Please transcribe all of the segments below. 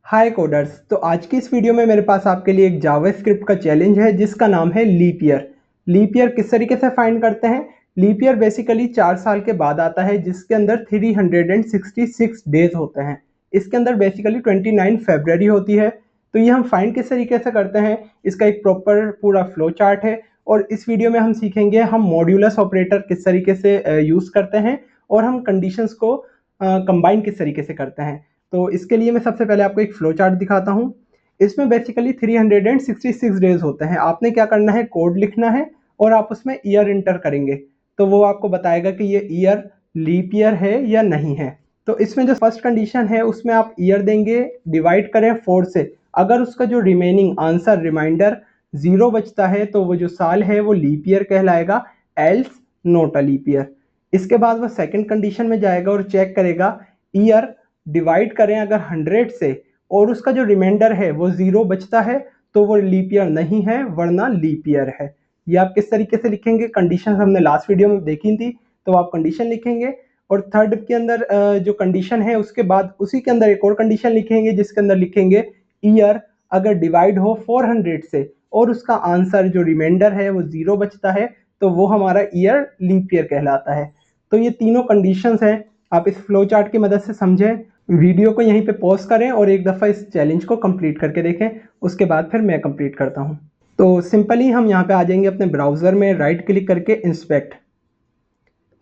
हाय coders. तो आज की इस वीडियो में मेरे पास आपके लिए एक जावास्क्रिप्ट का चैलेंज है जिसका नाम है लीप ईयर। लीप ईयर किस तरीके से फाइंड करते हैं? लीप ईयर बेसिकली 4 साल के बाद आता है जिसके अंदर 366 डेज होते हैं। इसके अंदर बेसिकली 29 फरवरी होती है। तो ये हम फाइंड किस तरीके से करते हैं, इसका एक प्रॉपर पूरा फ्लो चार्ट है और इस वीडियो में हम सीखेंगे हम मॉड्यूलस ऑपरेटर किस तरीके से यूज़ करते हैं और हम कंडीशंस को कंबाइन किस तरीके से करते हैं। तो इसके लिए मैं सबसे पहले आपको एक फ्लो चार्ट दिखाता हूँ। इसमें बेसिकली 366 डेज होते हैं। आपने क्या करना है, कोड लिखना है और आप उसमें ईयर इंटर करेंगे तो वो आपको बताएगा कि ये ईयर लीप ईयर है या नहीं है। तो इसमें जो फर्स्ट कंडीशन है उसमें आप ईयर देंगे, डिवाइड करें 4 से। अगर उसका जो रिमेनिंग आंसर रिमाइंडर 0 बचता है तो वो जो साल है वो लीप ईयर कहलाएगा, else not a leap year. इसके बाद वो सेकंड कंडीशन में जाएगा और चेक करेगा ईयर डिवाइड करें अगर 100 से और उसका जो रिमाइंडर है वो 0 बचता है तो वो लीप ईयर नहीं है वरना लीप ईयर है। ये आप किस तरीके से लिखेंगे, कंडीशन हमने लास्ट वीडियो में देखी थी, तो आप कंडीशन लिखेंगे और थर्ड के अंदर जो कंडीशन है उसके बाद उसी के अंदर एक और कंडीशन लिखेंगे जिसके अंदर लिखेंगे ईयर अगर डिवाइड हो 400 से और उसका आंसर जो रिमाइंडर है वो 0 बचता है तो वो हमारा ईयर लीप ईयर कहलाता है। तो ये तीनों कंडीशंस हैं, आप इस फ्लो चार्ट की मदद से समझें। वीडियो को यहीं पे पॉज करें और एक दफ़ा इस चैलेंज को कंप्लीट करके देखें, उसके बाद फिर मैं कंप्लीट करता हूं। तो सिंपली हम यहां पे आ जाएंगे अपने ब्राउज़र में, राइट क्लिक करके इंस्पेक्ट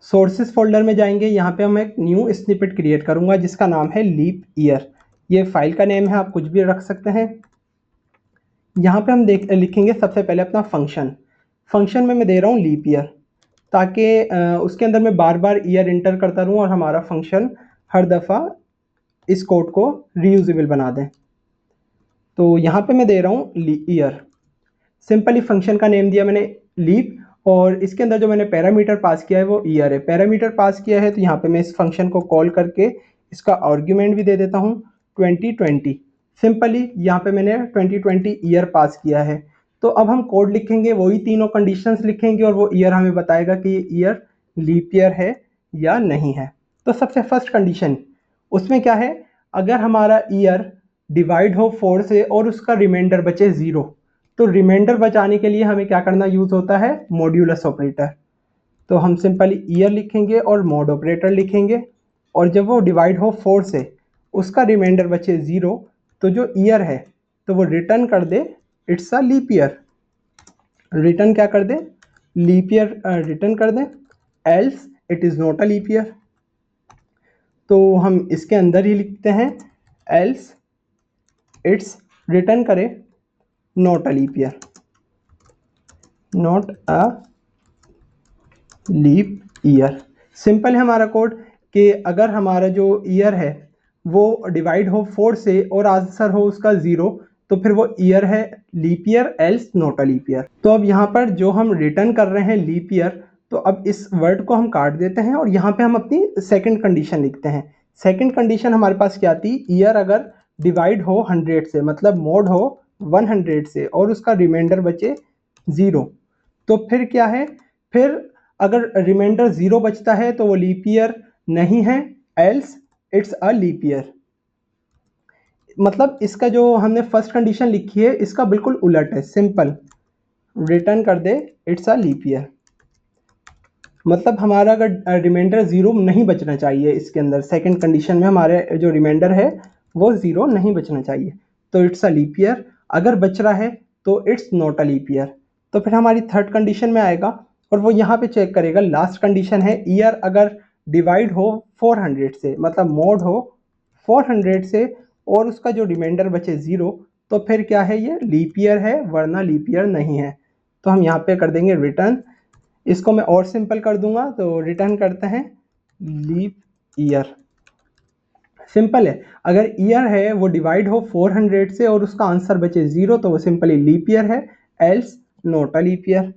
सोर्सेज फोल्डर में जाएंगे। यहाँ पे हम एक न्यू स्निपेट क्रिएट करूंगा जिसका नाम है लीप ईयर। ये फाइल का नेम है, आप कुछ भी रख सकते हैं। यहाँ पे हम लिखेंगे सबसे पहले अपना फंक्शन में मैं दे रहा हूँ लीप ईयर ताकि उसके अंदर मैं बार बार ईयर इंटर करता रहूँ और हमारा फंक्शन हर दफ़ा इस कोड को रीयूजेबल बना दें। तो यहाँ पे मैं दे रहा हूँ ईयर, सिंपली फंक्शन का नेम दिया मैंने लीप और इसके अंदर जो मैंने पैरामीटर पास किया है वो ईयर है। पैरामीटर पास किया है तो यहाँ पे मैं इस फंक्शन को कॉल करके इसका आर्ग्यूमेंट भी दे देता हूँ 2020। सिंपली यहाँ पे मैंने 2020 ईयर पास किया है। तो अब हम कोड लिखेंगे, वही तीनों कंडीशंस लिखेंगे और वो ईयर हमें बताएगा कि ये ईयर लीप ईयर है या नहीं है। तो सबसे फर्स्ट कंडीशन उसमें क्या है, अगर हमारा ईयर डिवाइड हो 4 से और उसका रिमाइंडर बचे 0 तो रिमाइंडर बचाने के लिए हमें क्या करना यूज होता है, मॉड्यूलस ऑपरेटर। तो हम सिंपली ईयर लिखेंगे और मॉड ऑपरेटर लिखेंगे और जब वो डिवाइड हो 4 से उसका रिमाइंडर बचे 0 तो जो ईयर है तो वो रिटर्न कर दे it's a leap year. Return क्या कर दे, लीप ईयर रिटर्न कर दे, else it is not a leap year. तो हम इसके अंदर ही लिखते हैं एल्स इट्स रिटर्न करे not a leap year, not a leap year. Simple है हमारा कोड कि अगर हमारा जो ईयर है वो डिवाइड हो 4 से और आंसर हो उसका 0 तो फिर वो ईयर है leap year, else not a leap year. तो अब यहाँ पर जो हम रिटर्न कर रहे हैं लीप ईयर, तो अब इस वर्ड को हम काट देते हैं और यहाँ पे हम अपनी सेकंड कंडीशन लिखते हैं। सेकंड कंडीशन हमारे पास क्या थी, ईयर अगर डिवाइड हो 100 से, मतलब मोड हो 100 से और उसका रिमाइंडर बचे 0 तो फिर क्या है, फिर अगर रिमाइंडर 0 बचता है तो वो लीप ईयर नहीं है, else it's a leap year. मतलब इसका जो हमने फर्स्ट कंडीशन लिखी है इसका बिल्कुल उलट है, सिंपल रिटर्न कर दे इट्स अ लीप ईयर। मतलब हमारा अगर रिमाइंडर 0 नहीं बचना चाहिए, इसके अंदर सेकंड कंडीशन में हमारे जो रिमाइंडर है वो 0 नहीं बचना चाहिए तो इट्स अ लीप ईयर। अगर बच रहा है तो it's not a leap year. तो फिर हमारी थर्ड कंडीशन में आएगा और वो यहाँ पे चेक करेगा, लास्ट कंडीशन है ईयर अगर डिवाइड हो 400 से, मतलब मोड हो 400 से और उसका जो रिमाइंडर बचे 0 तो फिर क्या है, ये लीप ईयर है वरना लीप ईयर नहीं है। तो हम यहाँ पे कर देंगे रिटर्न। इसको मैं और सिंपल कर दूंगा तो रिटर्न करते हैं लीप ईयर। सिंपल है, अगर ईयर है वो डिवाइड हो 400 से और उसका आंसर बचे 0 तो वो सिंपली लीप ईयर है, else not a leap year.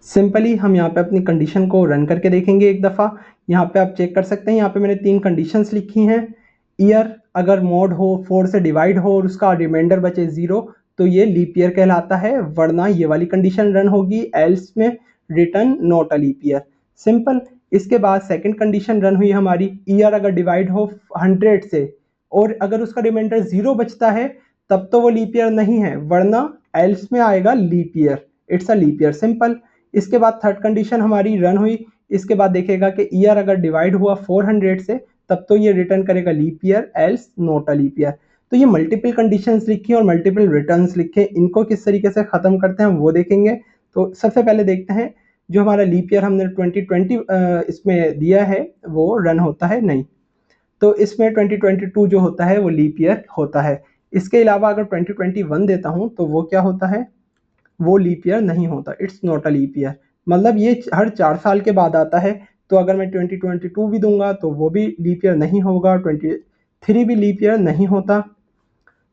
Simply हम यहाँ पे अपनी कंडीशन को रन करके देखेंगे एक दफ़ा। यहाँ पे आप चेक कर सकते हैं, यहाँ पे मैंने 3 कंडीशंस लिखी हैं। ईयर अगर मोड हो 4 से डिवाइड हो और उसका रिमाइंडर बचे 0 तो ये लीप ईयर कहलाता है, वरना ये वाली कंडीशन रन होगी, एल्स में return not a leap year. Simple, इसके बाद सेकंड कंडीशन रन हुई हमारी, ईयर अगर डिवाइड हो 100 से और अगर उसका रिमाइंडर 0 बचता है तब तो वो लीप ईयर नहीं है, वरना एल्स में आएगा leap year, it's a leap year, simple. इसके बाद थर्ड कंडीशन हमारी रन हुई, इसके बाद देखेगा कि ईयर अगर डिवाइड हुआ 400 से तब तो ये रिटर्न करेगा leap year, else not a leap year. तो ये मल्टीपल कंडीशंस लिखी और मल्टीपल रिटर्न्स लिखे, इनको किस तरीके से ख़त्म करते हैं वो देखेंगे। तो सबसे पहले देखते हैं जो हमारा लीप ईयर हमने 2020 इसमें दिया है वो रन होता है नहीं, तो इसमें 2022 जो होता है वो लीप ईयर होता है। इसके अलावा अगर 2021 देता हूँ तो वो क्या होता है, वो लीप ईयर नहीं होता, it's not a leap year. मतलब ये हर 4 साल के बाद आता है, तो अगर मैं 2022 भी दूंगा तो वो भी लीप ईयर नहीं होगा, 23 भी लीप ईयर नहीं होता,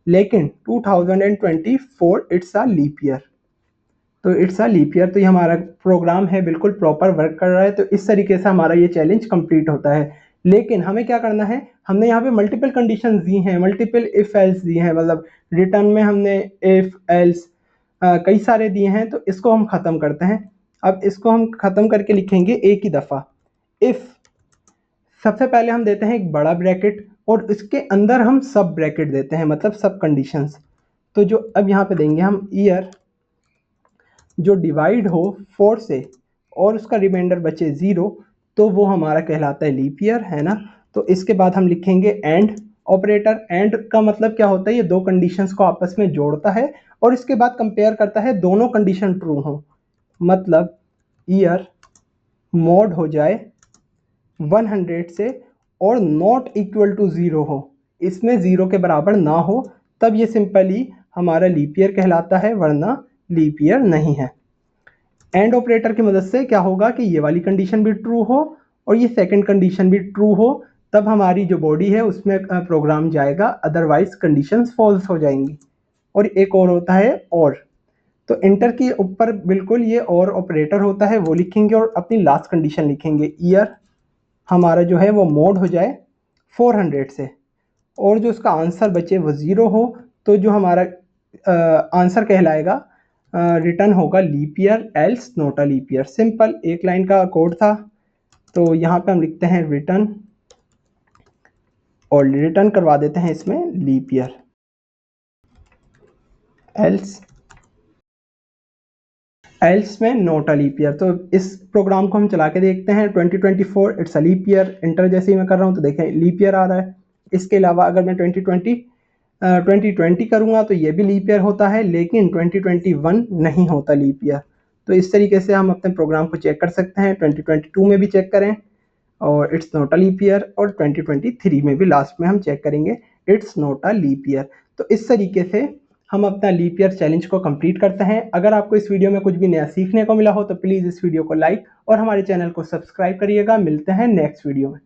लेकिन 2024 इट्स अ लीप ईयर, तो इट्स अ लीप ईयर। तो ये हमारा प्रोग्राम है बिल्कुल प्रॉपर वर्क कर रहा है, तो इस तरीके से हमारा ये चैलेंज कंप्लीट होता है। लेकिन हमें क्या करना है, हमने यहाँ पे मल्टीपल कंडीशंस दी हैं, मल्टीपल इफ एल्स दी हैं, मतलब रिटर्न में हमने इफ एल्स कई सारे दिए हैं, तो इसको हम ख़त्म करते हैं। अब इसको हम ख़त्म करके लिखेंगे एक ही दफ़ा। इफ़ सबसे पहले हम देते हैं एक बड़ा ब्रैकेट और इसके अंदर हम सब ब्रैकेट देते हैं, मतलब सब कंडीशंस। तो जो अब यहाँ पे देंगे हम ईयर जो डिवाइड हो 4 से और उसका रिमाइंडर बचे 0, तो वो हमारा कहलाता है लीप ईयर, है ना। तो इसके बाद हम लिखेंगे एंड ऑपरेटर। एंड का मतलब क्या होता है, ये दो कंडीशंस को आपस में जोड़ता है और इसके बाद कंपेयर करता है, दोनों कंडीशन ट्रू हो, मतलब ईयर मॉड हो जाए 100 से और नॉट इक्वल टू 0 हो, इसमें 0 के बराबर ना हो, तब ये सिंपली हमारा लीप ईयर कहलाता है, वरना लीप ईयर नहीं है। एंड ऑपरेटर की मदद से क्या होगा कि ये वाली कंडीशन भी ट्रू हो और ये सेकंड कंडीशन भी ट्रू हो, तब हमारी जो बॉडी है उसमें प्रोग्राम जाएगा, अदरवाइज कंडीशंस फॉल्स हो जाएंगी। और एक और होता है और, तो इंटर के ऊपर बिल्कुल ये और ऑपरेटर होता है, वो लिखेंगे और अपनी लास्ट कंडीशन लिखेंगे, ईयर हमारा जो है वो मोड हो जाए 400 से और जो उसका आंसर बचे वो 0 हो, तो जो हमारा आंसर कहलाएगा रिटर्न होगा leap year, else not a leap year. Simple एक लाइन का कोड था, तो यहाँ पे हम लिखते हैं रिटर्न और रिटर्न करवा देते हैं इसमें लीप ईयर, एल्स में नॉट अ लीप ईयर। तो इस प्रोग्राम को हम चला के देखते हैं, 2024 it's a leap year, enter जैसे ही मैं कर रहा हूँ तो देखें लीप ईयर आ रहा है। इसके अलावा अगर मैं 2020 करूँगा तो ये भी लीप ईयर होता है, लेकिन 2021 नहीं होता लीप ईयर। तो इस तरीके से हम अपने प्रोग्राम को चेक कर सकते हैं, 2022 में भी चेक करें और it's not a leap year, और 2023 में भी लास्ट में हम चेक करेंगे it's not a leap year. तो इस तरीके से हम अपना लीप ईयर चैलेंज को कंप्लीट करते हैं। अगर आपको इस वीडियो में कुछ भी नया सीखने को मिला हो तो प्लीज़ इस वीडियो को लाइक और हमारे चैनल को सब्सक्राइब करिएगा। मिलते हैं नेक्स्ट वीडियो में।